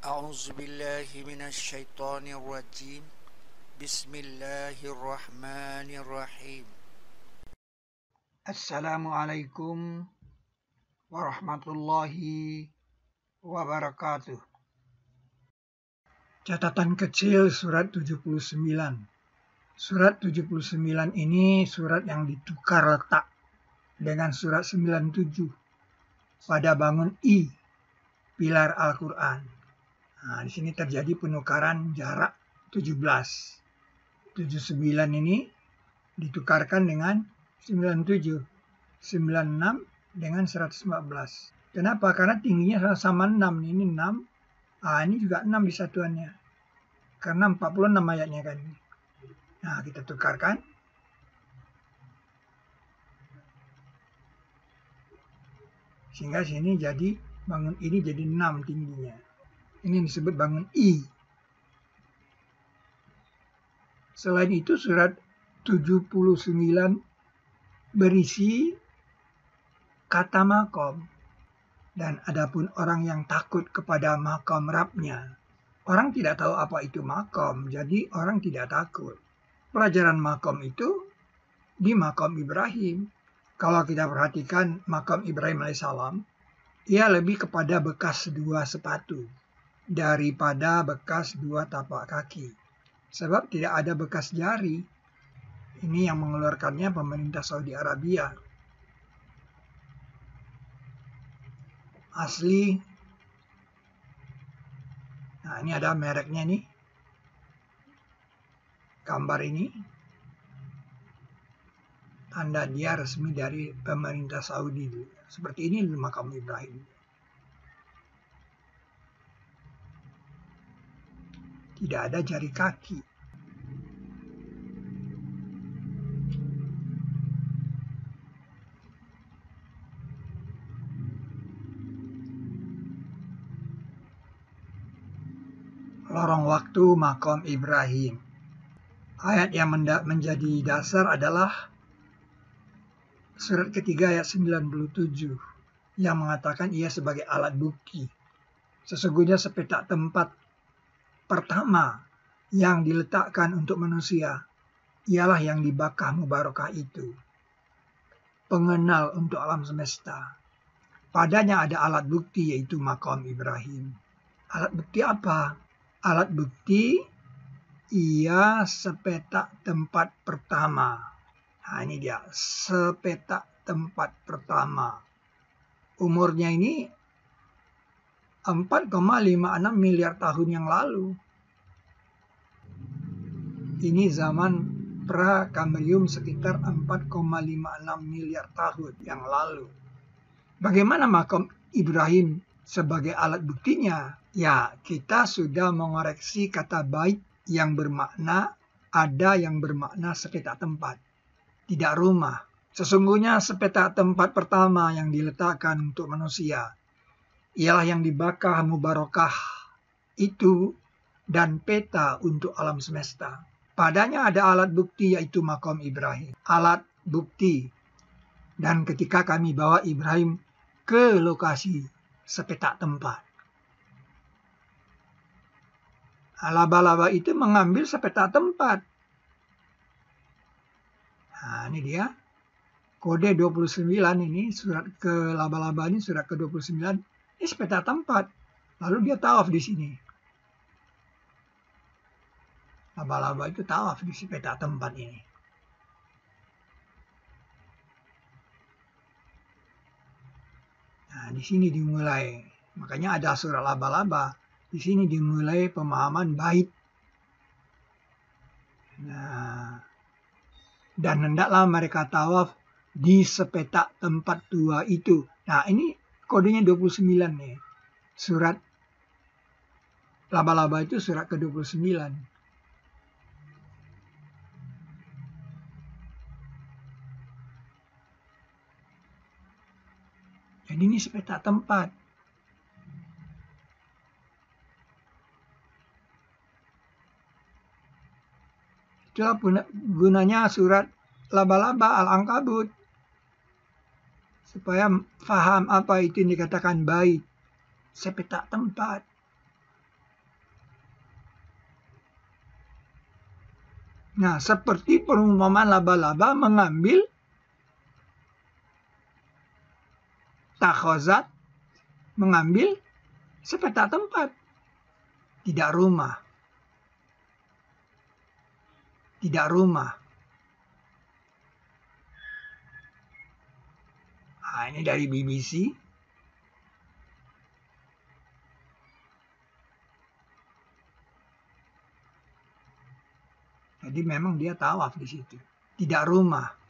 أعوذ بالله من الشيطان الرجيم بسم الله الرحمن الرحيم. Assalamualaikum warahmatullahi wabarakatuh. Catatan kecil surat 79. Surat 79 ini surat yang ditukar letak dengan surat 97 pada bangun I, pilar Al-Quran. Nah, di sini terjadi penukaran jarak 17. 79 ini ditukarkan dengan 97. 96 dengan 114. Kenapa? Karena tingginya sama 6. Ini 6. Ini juga 6 di satuannya. Karena 46 ayatnya kan. Nah, kita tukarkan. Sehingga sini jadi bangun ini jadi 6 tingginya. Ini yang disebut bangun I. Selain itu surat 79 berisi kata makom. Dan adapun orang yang takut kepada makom Rabbnya, orang tidak tahu apa itu makom, jadi orang tidak takut. Pelajaran makom itu di makom Ibrahim. Kalau kita perhatikan makom Ibrahim alaihissalam, ia lebih kepada bekas 2 sepatu daripada bekas 2 tapak kaki. Sebab tidak ada bekas jari. Ini yang mengeluarkannya pemerintah Saudi Arabia. Asli. Nah, ini ada mereknya nih. Gambar ini. Tanda dia resmi dari pemerintah Saudi. Seperti ini di makam Ibrahim. Tidak ada jari kaki. Lorong waktu makam Ibrahim. Ayat yang menjadi dasar adalah surat ketiga ayat 97 yang mengatakan ia sebagai alat bukti. Sesungguhnya sepetak tempat pertama yang diletakkan untuk manusia ialah yang di Bakkah Mubarakah itu. Pengenal untuk alam semesta. Padanya ada alat bukti yaitu makam Ibrahim. Alat bukti apa? Alat bukti ia sepetak tempat pertama. Nah, ini dia, sepetak tempat pertama. Umurnya ini 4,56 miliar tahun yang lalu. Ini zaman pra-Kambrium sekitar 4,56 miliar tahun yang lalu. Bagaimana makam Ibrahim sebagai alat buktinya? Ya, kita sudah mengoreksi kata bait yang bermakna ada yang bermakna sepetak tempat, tidak rumah. Sesungguhnya sepetak tempat pertama yang diletakkan untuk manusia ialah yang di Bakkah Mubarakah itu dan peta untuk alam semesta. Padanya ada alat bukti yaitu makam Ibrahim. Alat bukti. Dan ketika kami bawa Ibrahim ke lokasi sepetak tempat, laba-laba itu mengambil sepetak tempat. Nah, ini dia. Kode 29 ini, surat ke laba-laba ini, surat ke 29. Ini sepetak tempat. Lalu dia tawaf di sini. Laba-laba itu tawaf di sepetak tempat ini. Nah, di sini dimulai. Makanya ada surat laba-laba. Di sini dimulai pemahaman bait. Nah, dan hendaklah mereka tawaf di sepetak tempat tua itu. Nah, ini kodenya 29 nih. Surat laba-laba itu surat ke-29. Jadi ini sepetak tempat. Itulah gunanya surat laba-laba Al-Ankabut. Supaya paham apa itu yang dikatakan bait. Sepetak tempat. Nah, seperti perumpamaan laba-laba mengambil takhozat, mengambil sepetak tempat, tidak rumah. Tidak rumah. Nah, ini dari BBC. Jadi memang dia tawaf di situ. Tidak rumah.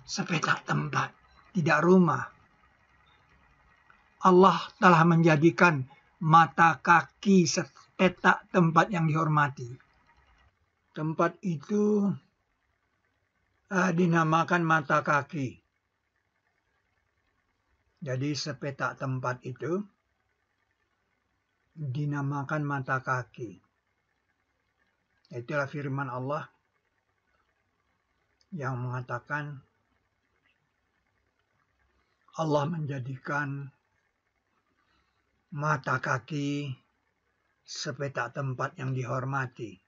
Sepetak tempat, tidak rumah. Allah telah menjadikan mata kaki sepetak tempat yang dihormati. Tempat itu dinamakan mata kaki. Jadi sepetak tempat itu dinamakan mata kaki. Itulah firman Allah yang mengatakan Allah menjadikan mata kaki sepetak tempat yang dihormati.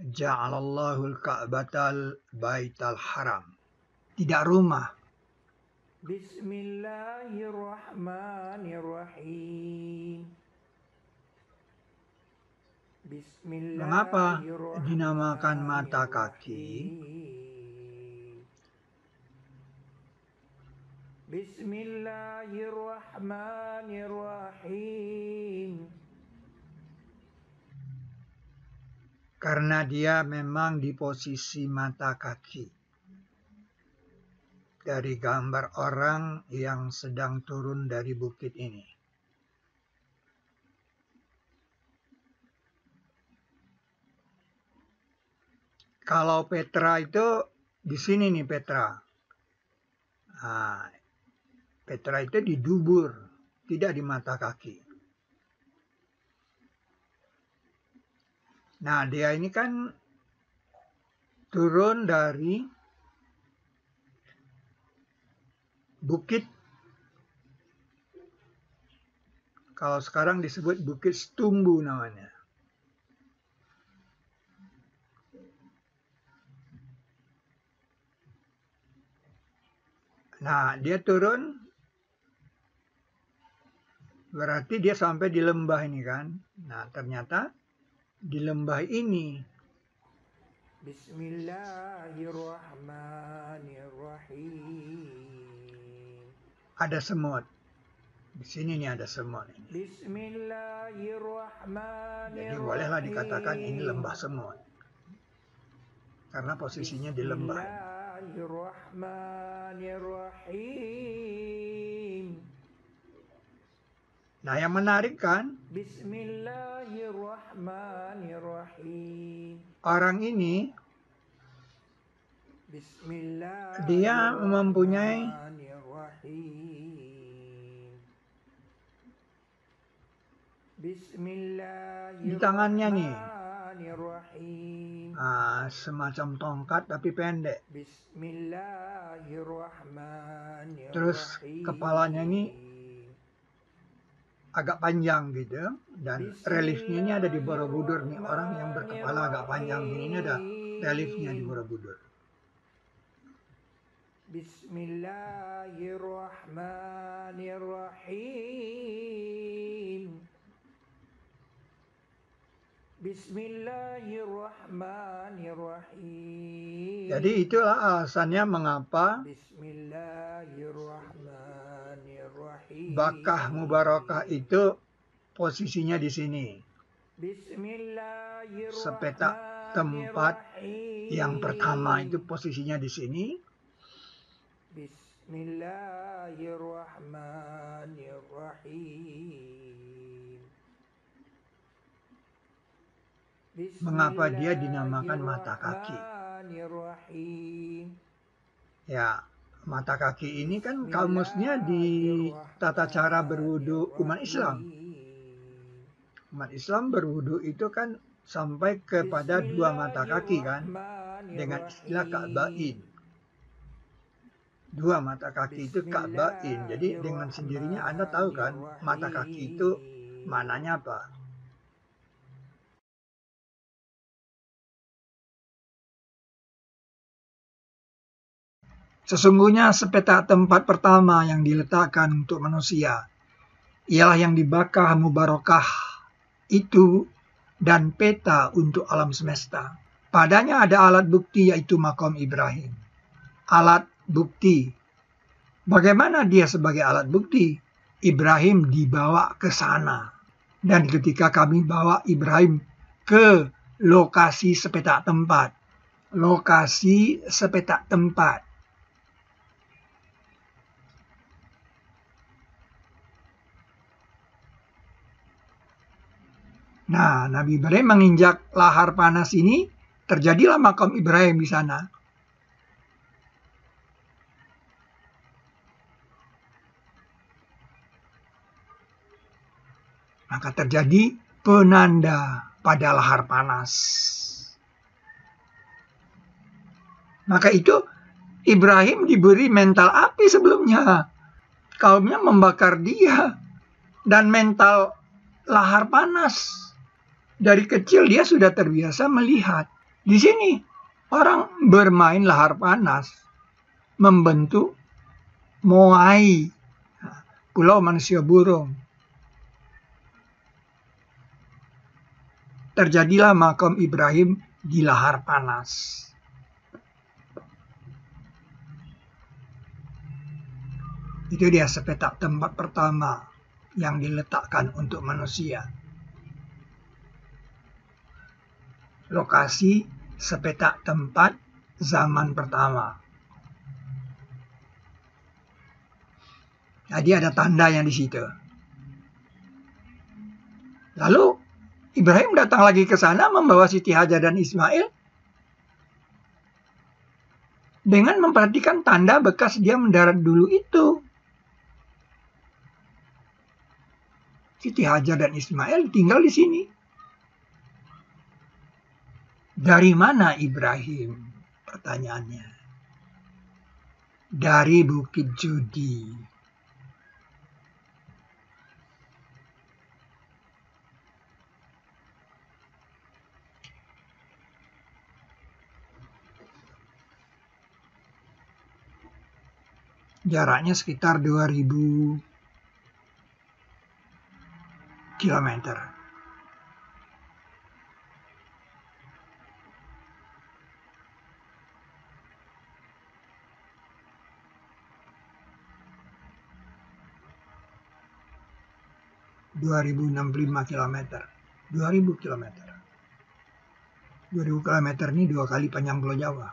Ja'alallahu al-Ka'batal Baital Haram. Tidak rumah. Bismillahirrahmanirrahim. Mengapa dinamakan mata kaki? Bismillahirrahmanirrahim. Karena dia memang di posisi mata kaki. Dari gambar orang yang sedang turun dari bukit ini. Kalau Petra itu di sini nih Petra. Nah, Petra itu di dubur, tidak di mata kaki. Nah, dia ini kan turun dari bukit. Kalau sekarang disebut Bukit Setumbu namanya. Nah, dia turun, berarti dia sampai di lembah ini kan. Nah, ternyata di lembah ini Bismillahirrahmanirrahim. ada semut. Di sini nih ada semut ini. Bismillahirrahmanirrahim. Jadi bolehlah dikatakan ini lembah semut. Karena posisinya di lembah. Bismillahirrahmanirrahim. Nah, yang menarik kan, Bismillahirrahmanirrahim. orang ini Bismillahirrahmanirrahim. dia mempunyai di tangannya nih semacam tongkat tapi pendek. Bismillahirrahmanirrahim. Terus kepalanya ini agak panjang gitu, dan reliefnya ini ada di Borobudur nih, orang yang berkepala agak panjang ini ada reliefnya di Borobudur. Bismillahirrahmanirrahim. Bismillahirrahmanirrahim. Jadi itulah alasannya mengapa Bismillahirrahmanirrahim. Bakkah Mubarakah itu posisinya di sini. Sepetak tempat yang pertama itu posisinya di sini. Bismillahirrahmanirrahim. Mengapa dia dinamakan mata kaki? Ya, mata kaki ini kan kamusnya di tata cara berwudu umat Islam. Umat Islam berwudu itu kan sampai kepada dua mata kaki kan, dengan istilah ka'bain. Dua mata kaki itu ka'bain. Jadi dengan sendirinya Anda tahu kan mata kaki itu mananya apa. Sesungguhnya sepetak tempat pertama yang diletakkan untuk manusia ialah yang dibakar mubarakah itu dan peta untuk alam semesta. Padanya ada alat bukti yaitu makam Ibrahim. Alat bukti. Bagaimana dia sebagai alat bukti? Ibrahim dibawa ke sana. Dan ketika kami bawa Ibrahim ke lokasi sepetak tempat. Lokasi sepetak tempat. Nah, Nabi Ibrahim menginjak lahar panas ini, terjadilah makam Ibrahim di sana. Maka terjadi penanda pada lahar panas. Maka itu Ibrahim diberi mental api sebelumnya. Kaumnya membakar dia. Dan mental lahar panas. Dari kecil dia sudah terbiasa melihat. Di sini orang bermain lahar panas. Membentuk Moai. Pulau manusia burung. Terjadilah makam Ibrahim di lahar panas. Itu dia sepetak tempat pertama yang diletakkan untuk manusia. Lokasi sepetak tempat zaman pertama. Jadi ada tandanya di situ. Lalu Ibrahim datang lagi ke sana membawa Siti Hajar dan Ismail dengan memperhatikan tanda bekas dia mendarat dulu itu. Siti Hajar dan Ismail tinggal di sini. Dari mana Ibrahim? Pertanyaannya. Dari Bukit Judi. Jaraknya sekitar 2000 kilometer. Kilometer. 2000 kilometer. 2000 kilometer ini 2 kali panjang Pulau Jawa.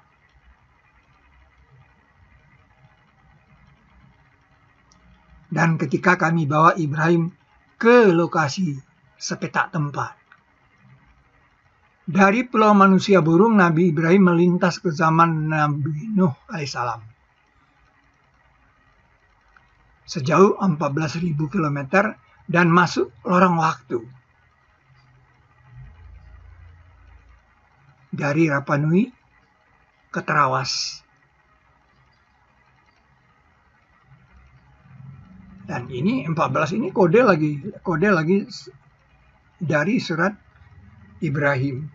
Dan ketika kami bawa Ibrahim ke lokasi sepetak tempat. Dari Pulau Manusia Burung, Nabi Ibrahim melintas ke zaman Nabi Nuh alaihissalam. Sejauh 14.000 km dan masuk lorong waktu. Dari Rapa Nui ke Terawas. Dan ini 14 ini kode lagi dari surat Ibrahim.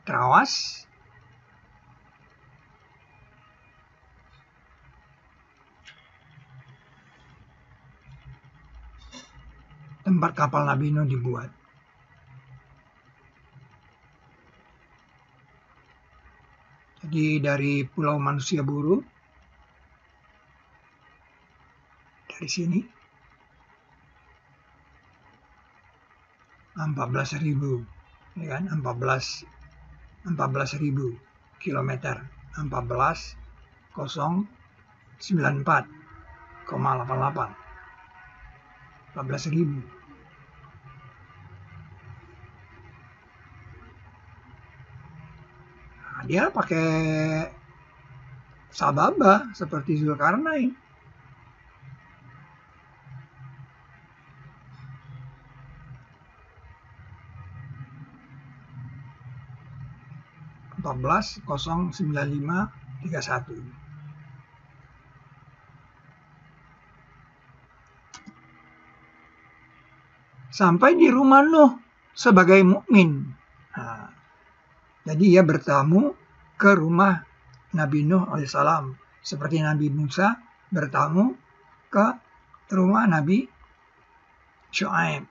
Terawas. Tempat kapal Nabi Nuh dibuat. Jadi dari Pulau Manusia Burung, dari sini 14.000, ya kan? 14.000 kilometer, 14.094,88. 14.000. Dia pakai sababa seperti Zulkarnain. Sampai di rumah Nuh sebagai mukmin. Nah, jadi ia bertamu ke rumah Nabi Nuh alaihissalam, seperti Nabi Musa bertamu ke rumah Nabi Syuaib.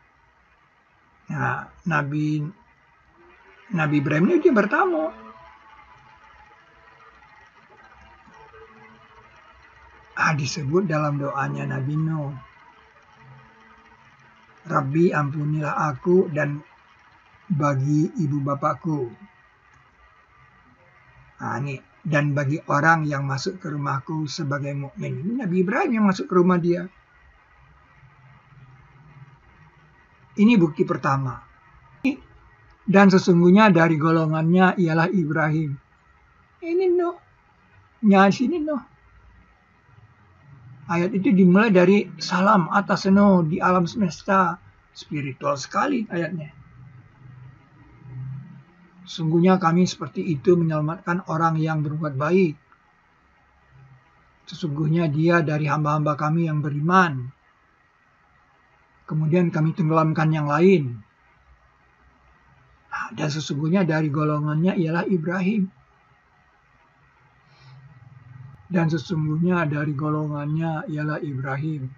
Nah, Nabi Ibrahim ini dia bertamu. Disebut dalam doanya Nabi Nuh, Rabbi ampunilah aku dan bagi ibu bapakku. Dan bagi orang yang masuk ke rumahku sebagai mukmin. Ini Nabi Ibrahim yang masuk ke rumah dia. Ini bukti pertama. Dan sesungguhnya dari golongannya ialah Ibrahim. Ini Nuh. Sini Nuh. Ayat itu dimulai dari salam atas Nuh di alam semesta. Spiritual sekali ayatnya. Sungguhnya kami seperti itu menyelamatkan orang yang berbuat baik. Sesungguhnya dia dari hamba-hamba kami yang beriman. Kemudian kami tenggelamkan yang lain. Dan sesungguhnya dari golongannya ialah Ibrahim. Dan sesungguhnya dari golongannya ialah Ibrahim.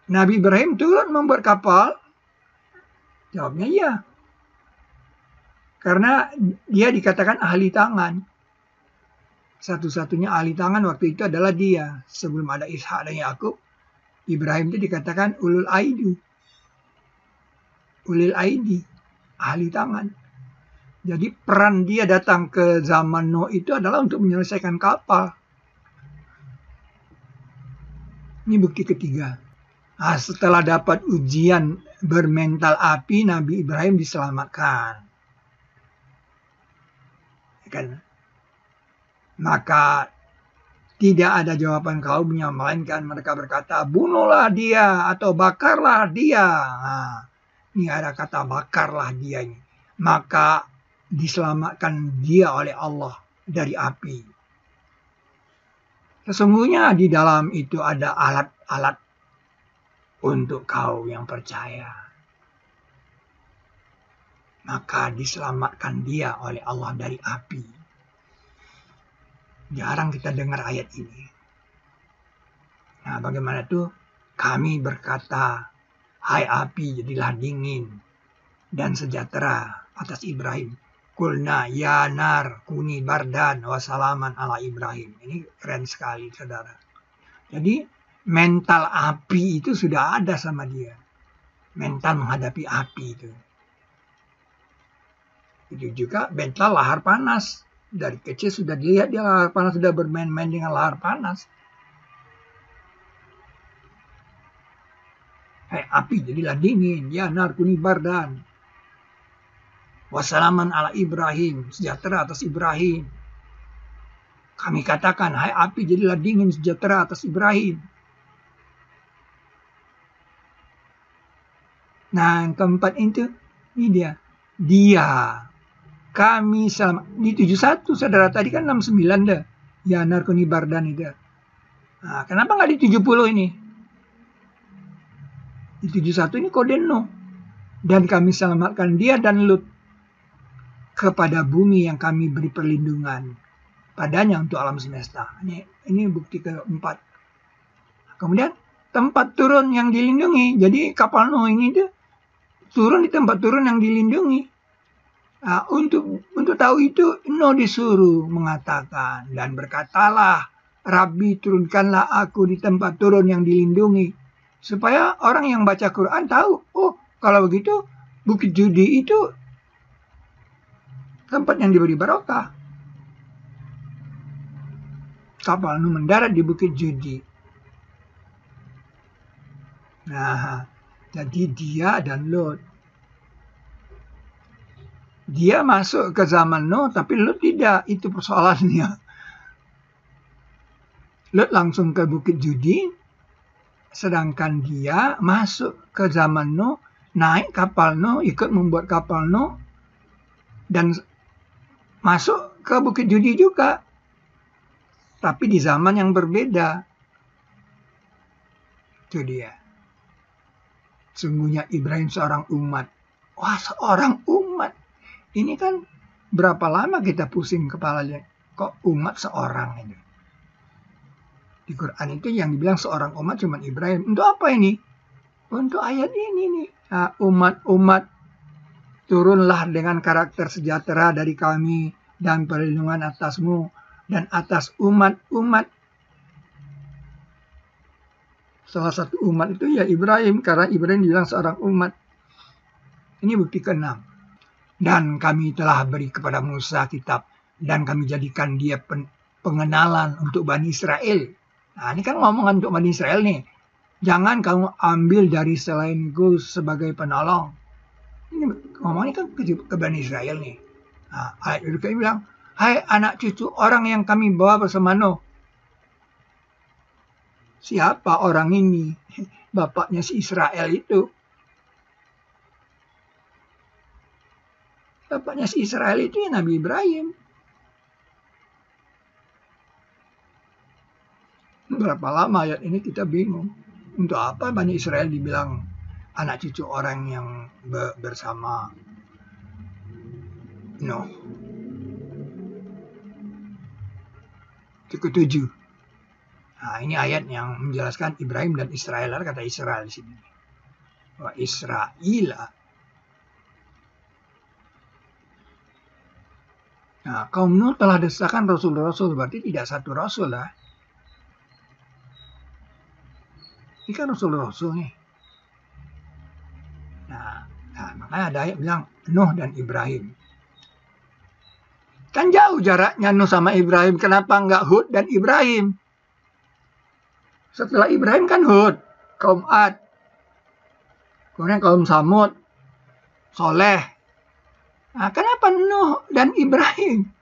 Nabi Ibrahim turun membuat kapal? Jawabnya iya. Karena dia dikatakan ahli tangan. Satu-satunya ahli tangan waktu itu adalah dia. Sebelum ada Ishak dan Yakub, Ibrahim itu dikatakan ulul aidi. Ulil aidi, ahli tangan. Jadi peran dia datang ke zaman Nuh itu adalah untuk menyelesaikan kapal. Ini bukti ketiga. Setelah dapat ujian bermental api, Nabi Ibrahim diselamatkan. Kan? Maka tidak ada jawaban kaumnya, melainkan mereka berkata, bunuhlah dia atau bakarlah dia. Ini ada kata bakarlah dia ini. Maka diselamatkan dia oleh Allah dari api. Sesungguhnya di dalam itu ada alat-alat untuk kau yang percaya. Maka diselamatkan dia oleh Allah dari api. Jarang kita dengar ayat ini. Nah, bagaimana tuh? Kami berkata, hai api, jadilah dingin dan sejahtera atas Ibrahim. Kulna ya nar kuni bardan wasalaman ala Ibrahim. Ini keren sekali, saudara. Jadi mental api itu sudah ada sama dia. Mental menghadapi api itu. Itu juga mental lahar panas. Dari kecil sudah dilihat dia lahar panas, sudah bermain-main dengan lahar panas. Api jadilah dingin. Ya nar kuni bardan. Wassalaman ala Ibrahim. Sejahtera atas Ibrahim. Kami katakan, hai api jadilah dingin, sejahtera atas Ibrahim. Nah, yang keempat itu, ini dia. Dia. Kami selamat. Di 71, saudara. Tadi kan 69 dah. Ya nar kuni bardan itu. Nah, kenapa nggak di 70 ini? Di 71 ini kode Nuh. Dan kami selamatkan dia dan Lut kepada bumi yang kami beri perlindungan padanya untuk alam semesta. Ini bukti keempat. Kemudian tempat turun yang dilindungi. Jadi kapal Nuh ini tuh turun di tempat turun yang dilindungi. Nah, untuk tahu itu Nuh disuruh mengatakan dan berkatalah, Rabbi turunkanlah aku di tempat turun yang dilindungi. Supaya orang yang baca Quran tahu, oh kalau begitu Bukit Judi itu tempat yang diberi barokah. Kapal Nuh mendarat di Bukit Judi. Nah, jadi dia dan Lot. Dia masuk ke zaman Nuh, tapi Lut tidak. Itu persoalannya. Lut langsung ke Bukit Judi, sedangkan dia masuk ke zaman Nuh, naik kapal Nuh, ikut membuat kapal Nuh, dan masuk ke Bukit Judi juga. Tapi di zaman yang berbeda. Itu dia. Sungguhnya Ibrahim seorang umat. Wah, seorang umat. Ini kan berapa lama kita pusing kepalanya. Kok umat seorang ini? Di Quran itu yang dibilang seorang umat cuma Ibrahim. Untuk apa ini? Untuk ayat ini nih. Nah, umat-umat turunlah dengan karakter sejahtera dari kami dan perlindungan atasmu dan atas umat-umat. Salah satu umat itu ya Ibrahim, karena Ibrahim dibilang seorang umat. Ini bukti ke-6. Dan kami telah beri kepada Musa kitab, dan kami jadikan dia pengenalan untuk Bani Israel. Nah, ini kan ngomongan untuk Bani Israel nih. Jangan kamu ambil dari selainku sebagai penolong. Ini ngomongnya kan ke Bani Israel nih. Nah, ayat berikutnya bilang, hai anak cucu orang yang kami bawa bersama Nuh. Siapa orang ini? Bapaknya si Israel itu. Bapaknya si Israel itu ya Nabi Ibrahim. Berapa lama ayat ini kita bingung. Untuk apa Bani Israel dibilang anak cucu orang yang bersama Nuh? Itu ke-7. Nah, ini ayat yang menjelaskan Ibrahim dan Israel. Ada kata Israel di sini. Wah, Israel. Nah, kaum Nuh telah desakan rasul-rasul, berarti tidak satu rasul lah. Ini kan rasul-rasul nih. Nah, makanya ada ayat bilang Nuh dan Ibrahim. Kan jauh jaraknya Nuh sama Ibrahim. Kenapa nggak Hud dan Ibrahim? Setelah Ibrahim kan Hud, kaum Ad. Kemudian kaum Samud, Soleh. Nah, kenapa Nuh dan Ibrahim?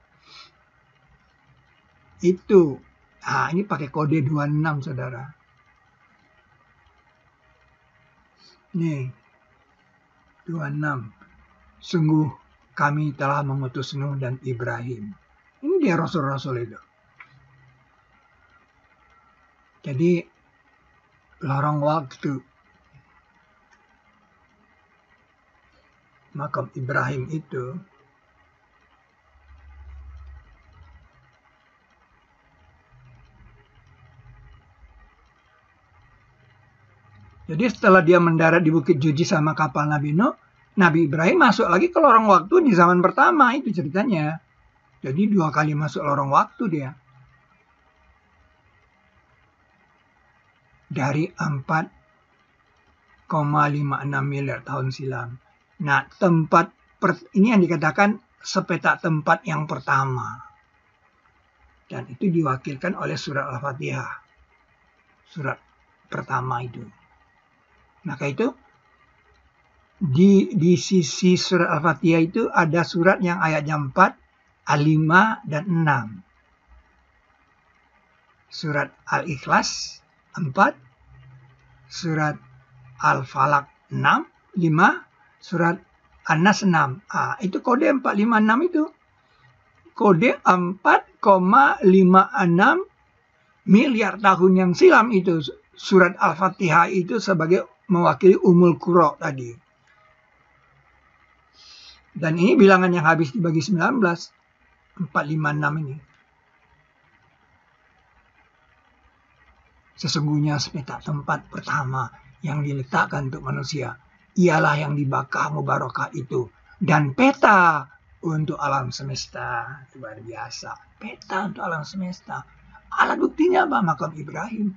Itu. Nah, ini pakai kode 26, saudara. Nih, 26. Sungguh kami telah mengutus Nuh dan Ibrahim. Ini dia rasul-rasul itu. Jadi, lorong waktu makam Ibrahim itu jadi setelah dia mendarat di Bukit Judi sama kapal Nabi Nuh, Nabi Ibrahim masuk lagi ke lorong waktu di zaman pertama, itu ceritanya. Jadi 2 kali masuk lorong waktu dia. Dari 4,56 miliar tahun silam. Nah, ini yang dikatakan sepetak tempat yang pertama. Dan itu diwakilkan oleh surat Al-Fatihah. Surat pertama itu. Maka itu di sisi surat Al-Fatihah itu ada surat yang ayatnya 4, Al-5, dan 6. Surat Al-Ikhlas 4, surat Al-Falaq 6, 5, surat An-Nas 6. Itu kode 456 itu. Kode 4,56 miliar tahun yang silam itu. Surat Al-Fatihah itu sebagai mewakili Ummul Qura tadi. Dan ini bilangan yang habis dibagi 19. 456 ini. Sesungguhnya sepetak tempat pertama yang diletakkan untuk manusia ialah yang dibakar mubarakah itu. Dan peta untuk alam semesta. Luar biasa. Peta untuk alam semesta. Alat buktinya apa? Makam Ibrahim.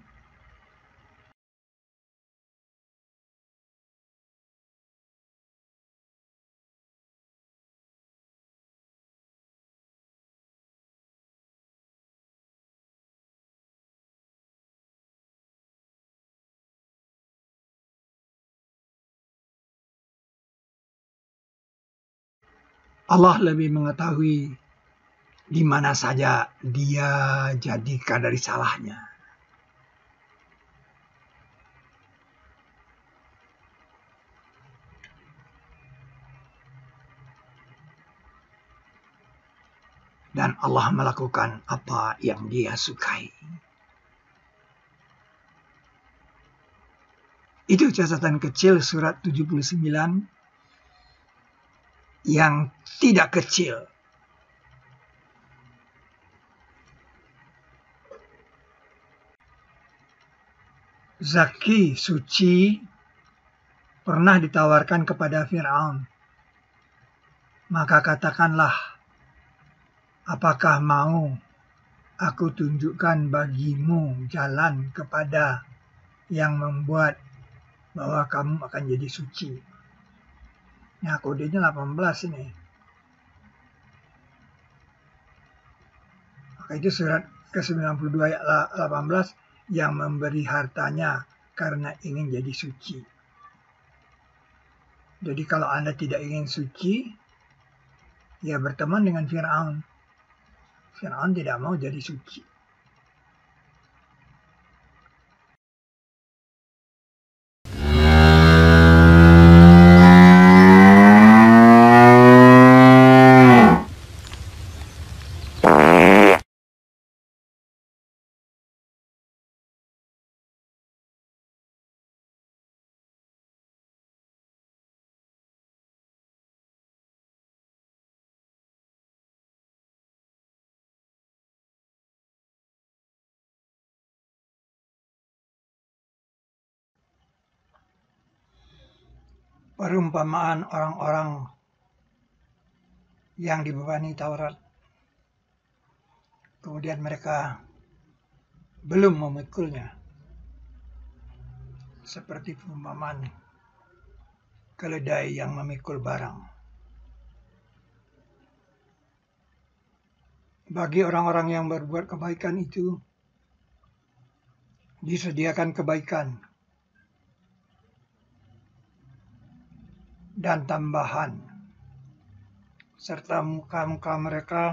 Allah lebih mengetahui di mana saja dia jadi kadar salahnya. Dan Allah melakukan apa yang dia sukai. Itu catatan kecil surat 79 yang tidak kecil. Zaki suci pernah ditawarkan kepada Fir'aun. Maka katakanlah, apakah mau aku tunjukkan bagimu jalan kepada yang membuat bahwa kamu akan jadi suci. Nah, kodenya 18 ini. Maka itu surat ke-92 ayat 18 yang memberi hartanya karena ingin jadi suci. Jadi kalau Anda tidak ingin suci, ya berteman dengan Fir'aun. Fir'aun tidak mau jadi suci. Perumpamaan orang-orang yang dibebani Taurat, kemudian mereka belum memikulnya, seperti perumpamaan keledai yang memikul barang. Bagi orang-orang yang berbuat kebaikan itu disediakan kebaikan dan tambahan, serta muka-muka mereka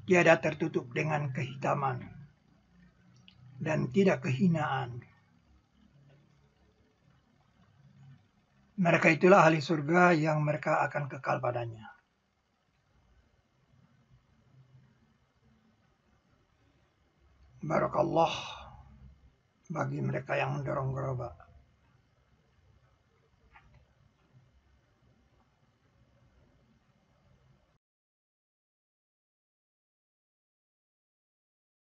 tiada tertutup dengan kehitaman dan tidak kehinaan. Mereka itulah ahli surga yang mereka akan kekal padanya. Barakallah bagi mereka yang mendorong gerobak.